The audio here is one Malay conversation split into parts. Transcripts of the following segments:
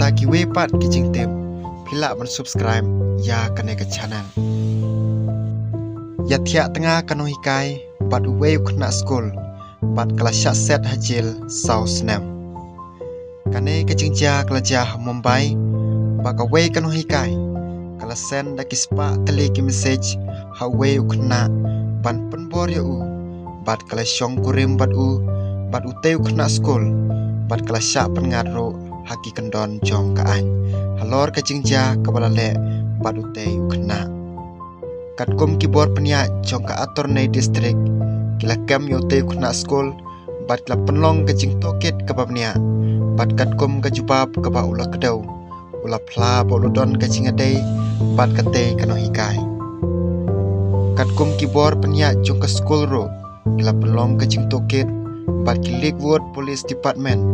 Kala kiwe pat kijing tem pila ban subscribe ya kane ke channel. Ya tiak tengah kanu hikai bat uwe kena school bat kala syak set hajil sau senam. Kane kijing ja kala jah Mumbai baka we kanu hikai kala send da kispa tele ki message ha we kena ban penbor ya u bat kala syong kurim bat uteu kena school bat kala syak pengaro haki kendon jong ka an halor ka jingja ka balale badute ukna kat kum keyboard penya jong ka ator nei district kila kam yote ukna school bat kala penlong ka jing toket ka babnya bat kat kum ka jubab ka ba ula kedau ula pla bolodon ka jingade bat kate kano hikai kat kum keyboard penya jong ka school ro kila penlong ka jing toket bat kilik word police department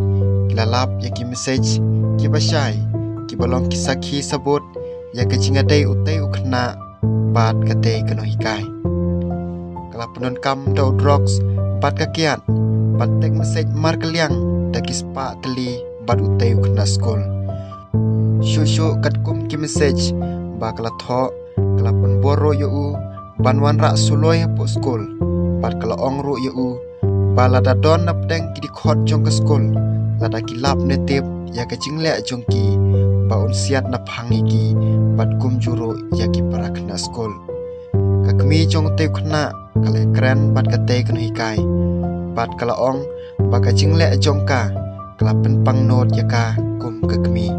lalap ya ki message ki basai ki balong ki sakhi sabut ya ke jingadai utai ukna bat kate kano hikai kala penon kam do drugs bat ka kiat bat tek message mar kaliang da ki spa teli bat utai ukna school shushu kat kum ki message ba kala tho kala pen boro yo u banwan ra suloi po school bat kala ong ru yo u balada don nap deng ki di khot jong ka school lada kilap netip ya ke jingle jongki baun siat na phangi ki bat kum juro ya ki parakna school kakmi jong te khna kale kran bat ka te kan hikai bat kala ong baka jingle jongka kala pen pang not ya ka kum kakmi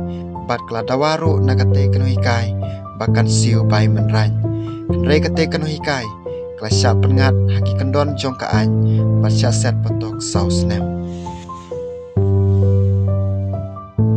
bat kala dawaru na ka te kan hikai bakan siu bai menran re ka te kan hikai kala sya pengat haki kendon jongka an bat sya set patok saus nem